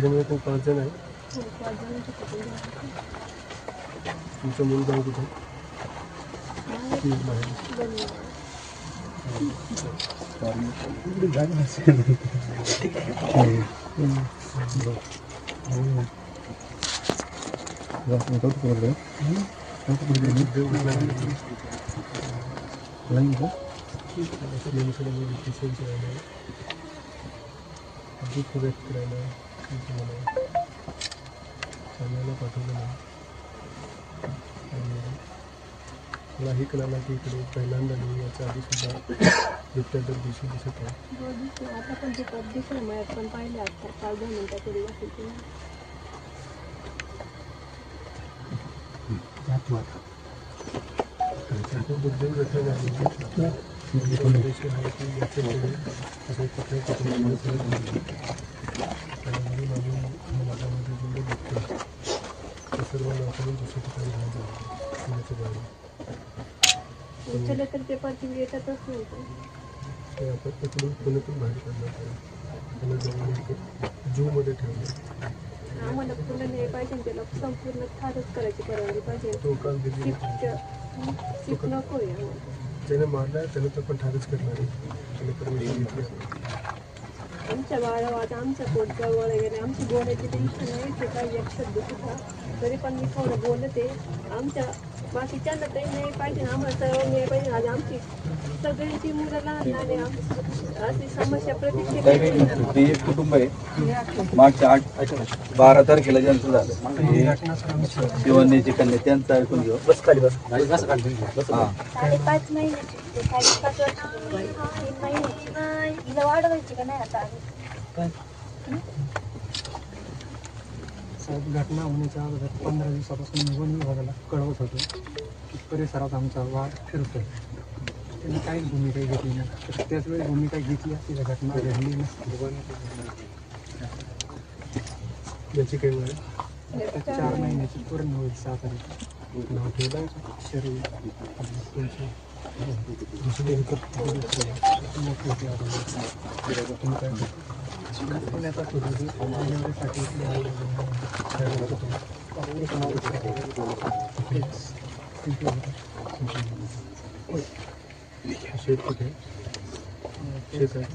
घरीमध्ये कोण 5 जण आहे. तुमचं मूल गाव कुठे? दुःख व्यक्त करायला सांगायला पाठवलं नाही. मला हे कळालं की इकडे पहिल्यांदा मी याच्या आधी सुद्धा बिबट्या दर दिवशी दिसत आहे. आता पण दिसलं मळ्यात पण पाहिलं आता 5-10 मिनिटापूर्वी असेल की बुद्धिम घटना झाली असं कुठे माझ्यामध्ये जेवढे बघतो ते सर्व लोकांनी दुसऱ्या ठिकाणी घालून पुण्याच्या बाहेर तर ते पाठी येतातच नव्हतं. ते आपण तिकडून पुण्यातून बाहेर काढण्यात आलं. त्याला जवळ जूमध्ये ठेवलं. आम्हाला पुन्हा न्याय पाहिजे त्याला संपूर्ण ठारच करायची परवानगी पाहिजे. तो काल दिली नको आहे त्याने मारला त्याने तर पण ठारच करणार आहे. त्याने परमिशन घेतली. आमच्या बाळावाद आमच्या पोट जवळ गेले आमची बोलायची टेन्शन नाही ते काही एक शब्द सुद्धा तरी पण मी थोडं बोलते. आमच्या बाकीच्यांना तरी नाही पाहिजे आम्हाला सर्व नाही पाहिजे. आज आमची सगळ्यांची मुलं लहान लहान अशी समस्या प्रत्येक एक कुटुंब आहे. मागच्या 12 तारखेला ज्यांचं झालं शिवण्याची कन्या त्यांचं ऐकून घेऊ. बस खाली बस 5.5 महिन्याची 5.5 वर्षाची हिला वाढवायची का नाही आता घटना होण्याच्या अगोदर 15 दिवसापासून वन विभागाला कळवत होतो की परिसरात आमचा वाघ फिरतोय. त्यांनी काहीच भूमिका घेतली नाही. त्याच वेळी भूमिका घेतली असती तर घटना घडली नसती. याची काही वेळ 4 महिन्याची पूर्ण होईल 6 तारीख नाव ठेवलं शरीर दुसरी पुण्याचा डिलिव्हरीसाठी शेत कुठे शेत आहे.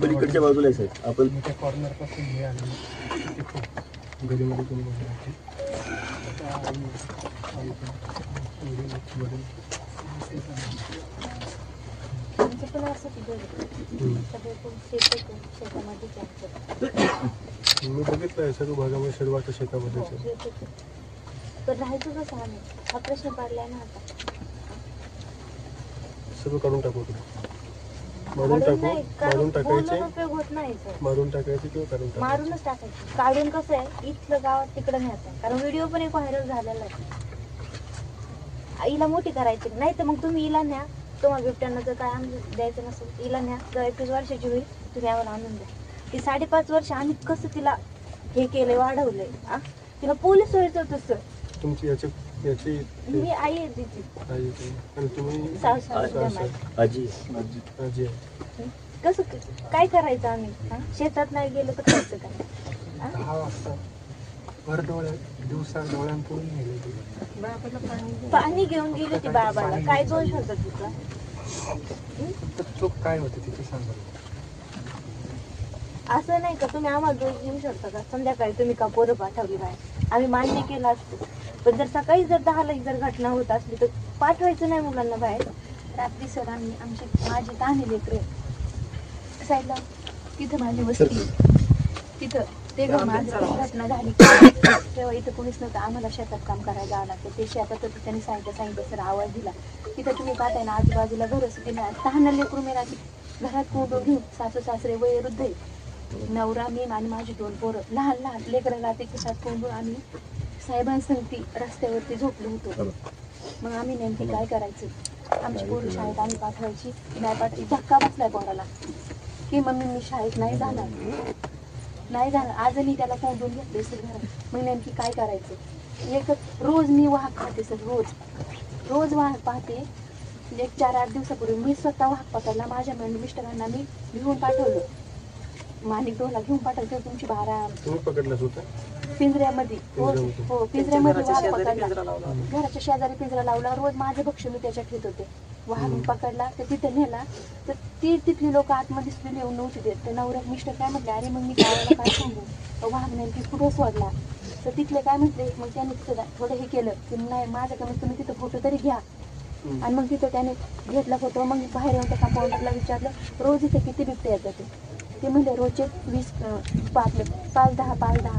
पलीकडच्या बाजूला आहे आपण त्या कॉर्नरपासून हे आले गलीमध्ये कोणी आमचं पण असं की सगळे शेतामध्ये मी बघितलं सर्व भागामध्ये सर्वात शेतामध्ये पण राहायचं कसं आम्ही हा प्रश्न पडलाय ना आता. सर्व काढून टाकू मारून टाकायचे उपयोग होत नाही मारून टाकायचे किंवा काढून टाकायचे. मारूनच टाकायचं. काढून कसं आहे इथलं गावात तिकडं न्यायचं कारण व्हिडिओ पण एक व्हायरल झालेला आहे. हिला मोठी करायची नाही तर मग तुम्ही हिला न्या. तुम्हाला बिबट्यांना जर काय द्यायचं नसेल हिला न्या. जर 21 वर्षाची होईल तुम्ही आम्हाला आणून द्या. ती 5.5 वर्ष आम्ही कसं तिला हे केलंय वाढवलंय तिला पोलीस व्हायचं तसं. तुमची याची मी आई आहे तिची आणि तुम्ही आजी आहे. कसं काय करायचं आम्ही शेतात नाही गेलो तर खायचं काय. 10 वाजता भर दिवसा डोळ्यांपुढून गेले पाणी घेऊन गेली ती बाबाला. काय दोष होता तिचा. चूक काय होती तिची सांगा. असं नाही का तुम्ही आम्हाला दोष देऊ शकता का. संध्याकाळी तुम्ही का पोरं पाठवली बाहेर आम्ही मान्य केलं असतं. पण जर सकाळी जर 10ला जर घटना होत असली तर पाठवायचं नाही मुलांना बाहेर. रात्री सर माझी लहान लेकरं साईडला तिथं माझी वस्ती तिथं ते घटना झाली तेव्हा इथं कोणीच नव्हतं. आम्हाला शेतात काम करायला जावं लागतं. ते शेतात होतं त्यांनी सांगितलं सर आवाज दिला. तिथं तुम्ही पाहताय ना आजूबाजूला घर असते ना 6 लेकरू मेराची घरात कोंडून घेऊन सासू सासरे वयोवृद्ध आहे. नवरा मी आणि माझी 2 पोरं लहान लहान लेकराला ते खिशात कोंडून आम्ही साहेबांसंगती रस्त्यावरती झोपलो होतो. मग आम्ही नेमकी काय करायचं. आमची पोरं शाळेत आम्ही पाठवायची नाही पाठवायची. धक्का बसलाय पोराला की मम्मी मी शाळेत नाही जाणार. आजही त्याला कोंडून घेतले सर घरात. मग नेमकी काय करायचं. एक रोज मी वाहक पाहते सर रोज वाहक पाहते. एक 4-8 दिवसापूर्वी मी स्वतः वाहक पकडला. माझ्या मिस्टरांना मी घेऊन पाठवलं. माणिकडोला घेऊन पाठवते तुमची 12 तुम्ही पकडलाच होता पिंजऱ्यामध्ये हो पिंजऱ्यामध्ये. हो पिंजऱ्यामध्ये वाघ पकडला घराच्या शेजारी पिंजरा लावला रोज माझे भक्ष मी त्याच्यात ठेवत होते वाघ पकडला तर तिथे नेला तर तिथली लोक आतमध्ये स्त्री येऊन नव्हती देत तर नवऱ्या मिस्टर काय म्हटले अरे मग मी गावाला काय सांगू तर वाघ नेमकी कुठं सोडला तर तिथले काय म्हटले मग त्याने थोडं हे केलं की नाही माझ्या कमीत तुम्ही तिथं फोटो तरी घ्या आणि मग तिथं त्याने घेतला फोटो मग बाहेर येऊन त्या कंपाऊंडरला विचारलं रोज इथे किती बिबटे येतात ते म्हणले रोजचे 5-10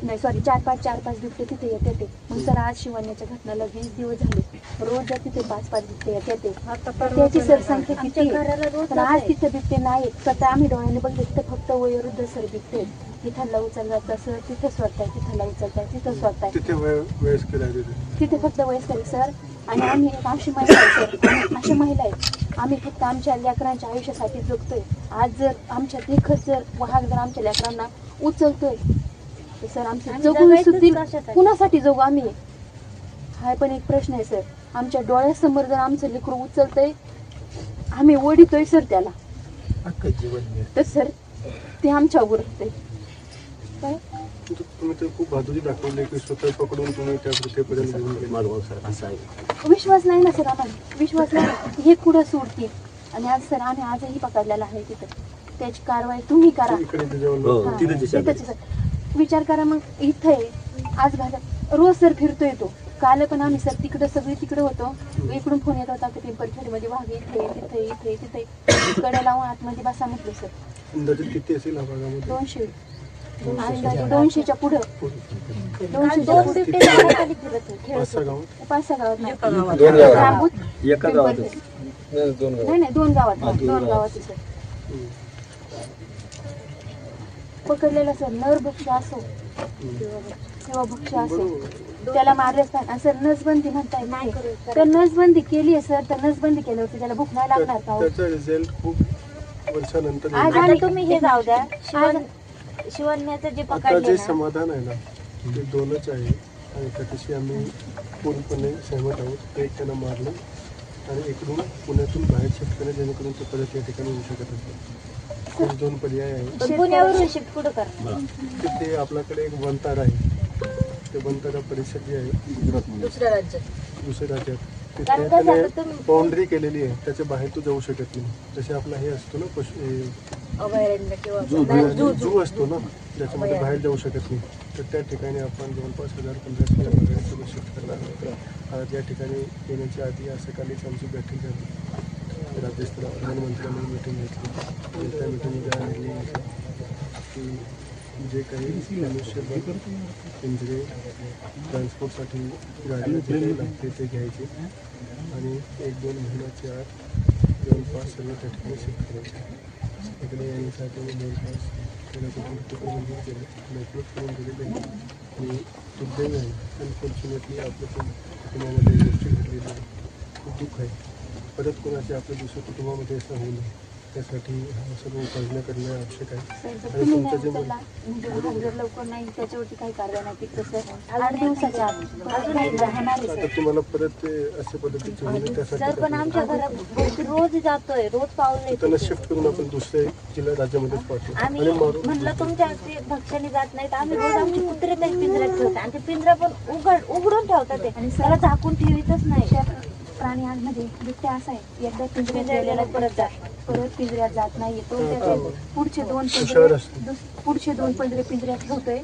नाही सॉरी 4-5 बिबटे तिथे येते ते मग सर आज शिवण्याच्या घटनाला 20 दिवस झाले रोज जर तिथे 5-5 बिबटे येते त्याची सर संख्या किती आहे? पण आज तिथे बिबटे नाहीत स्वतः आम्ही डोळ्याने बघितलं तिथे फक्त वयोवृद्ध सर बिबटे तिथं उचलला तसं तिथे स्वतः तिथं उचलताय तिथं स्वतः तिथे वयस्कर आहे तिथे फक्त वयस्कर सर आणि आम्ही एक अशी महिला आहे सर अशी महिला आहे आम्ही फक्त आमच्या लेकरांच्या आयुष्यासाठी जगतोय आज जर आमच्या देखत जर वाघ जर आमच्या लेकरांना उचलतोय तर सर आमचं जगून सुद्धा कुणासाठी जगू आम्ही हा पण एक प्रश्न आहे सर आमच्या डोळ्यासमोर जर आमचं लेकरू उचलतंय आम्ही ओढितोय सर त्याला तर सर ते आमच्यावर होते काय तुम्ही तर खूप बहादुरी दाखवली की स्वतः पकडून तुम्ही त्या कृतीपर्यंत घेऊन गेले. विश्वास नाही ना सर आम्हाला विश्वास नाही हे कुठं सोडतील आणि आज सर आम्ही आजही पकडलेला आहे तिथं त्याची कारवाई तुम्ही करा इकडे त्याच्यावर हा, तिथंच सर विचार करा मग इथे आज घालत रोज सर फिरतोय तो काल पण आम्ही सर तिकडं सगळी तिकडे होतो इकडून फोन येत होता की पिंपरखेडमध्ये वाघ इथे तिथे इथे तिथे कडे लावून आतमध्ये बसा म्हटलं सर अंदाजे किती असेल हा भागामध्ये 200 अंदाजे 200च्या पुढं 200च्या पुढे पाच-सहा गावात 5-6 गावात नाही. दोन गावात. रामूत, एका गावात पिंपरखेड. नाही 2 गावात 2 गावात सर पकडलेला सर नर भक्ष असो किंवा भक्ष असो त्याला मारलेच नाही सर नसबंदी म्हणताय नाही तर नसबंदी केली आहे सर तर नसबंदी केल्यावरती त्याला भूक नाही लागणार का हो? त्याचा रिझल्ट खूप वर्षानंतर आज येईल. आणि तुम्ही हे जाऊ द्या शिवण्याचं जे आता पकडले जे ना समाधान आहे ना ते दोनच आहे आणि त्याच्याशी आम्ही पूर्णपणे सहमत आहोत एक त्यांना मारलं आणि इकडून पुण्यातून बाहेर शिफ्ट केलं जेणेकरून ते परत या ठिकाणी येऊ शकत असतात हे 2 पर्याय आहेत पुण्यावरून शिफ्ट कुठं करणार तिथे आपल्याकडे एक वनतारा आहे ते वनतारा परिषद जी आहे दुसऱ्या राज्यात दुसऱ्या राज्यात तिथे कारण कसं त्याने आता तुम्ही- बाउंड्री केलेली आहे त्याच्या बाहेर तू जाऊ शकत नाही जसे आपला हे असतो ना अभयारण्य किंवा जू असतो ना ज्याच्यामध्ये बाहेर जाऊ शकत नाही तर त्या ठिकाणी आपण जवळपास 1000-1500 वगैरे सगळं शिफ्ट करणार आहोत आज या ठिकाणी येण्याच्या आधी आज सकाळीच आमची बैठक झाली राज्यस्तरावर प्रधानमंत्र्यांनी मीटिंग घेतली त्या मीटिंगमध्ये आलेली आहे की जे काही मनुष्यबळ पिंजरे ट्रान्सपोर्टसाठी गाडी जे काही लागते ते घ्यायचे आणि 1-2 महिन्याच्या आत जवळपास सर्व त्या ठिकाणी शिफ्ट करायचे इकडे येण्यासाठी मी जवळपास त्याला कुठे मंजूर केलं नेटवर्क करून दिलेले आहे आणि दुर्दैव आहे अनफॉर्च्युनेटली आपल्या कुटुंबामध्ये गोष्टी घडलेली आहे खूप दुःख आहे परत कोणाच्या आपल्या दुसऱ्या कुटुंबामध्ये असं होऊ नये त्यासाठी हा सर्व उपाययोजना करणं आवश्यक आहे आणि तुमचं जे उचलला म्हणजे वाहन जर लवकर नाही त्याच्यावरती काही कारवाई नाही केली तर 8 दिवसाच्या आत अजून एक राहणार आहे आता सर तुम्हाला परत ते अशा पद्धतीचे होणे सर त्यासाठी पण आमच्या घरात रोज जातोय रोज पाऊल त्यांना शिफ्ट करून आपण दुसऱ्या जिल्हा राज्यामध्येच पाठवू आम्ही आणि मारून म्हणलं तुमच्या ते भक्षाने जात नाहीत आम्ही रोज आमचे कुत्रे त्या पिंजऱ्यात ठेवतो आणि ते पिंजरा पण उघडून ठेवतात ते आणि त्याला झाकून ठेवीतच नाही प्राणी आतमध्ये बिबट्या असा आहे एकदा पिंजऱ्यात गेलेला परत पिंजऱ्यात जात नाही तो त्याचे पुढचे दोन पिंजरे पिंजऱ्यात ठेवतोय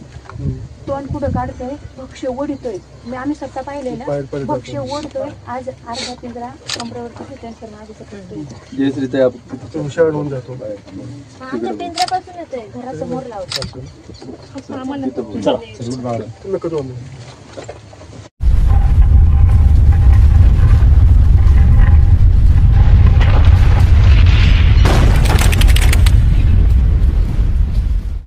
तोंड पुढे काढतोय भक्ष ओढतोय आम्ही स्वतः पाहिले ना भक्ष ओढतोय आज अर्धा पिंजरा कमरेवरती ट्रान्सफर माझ्या हुशार होऊन जातो आमच्या पिंजऱ्यापासून येतोय घरासमोर लावतो तुम्ही करू आम्ही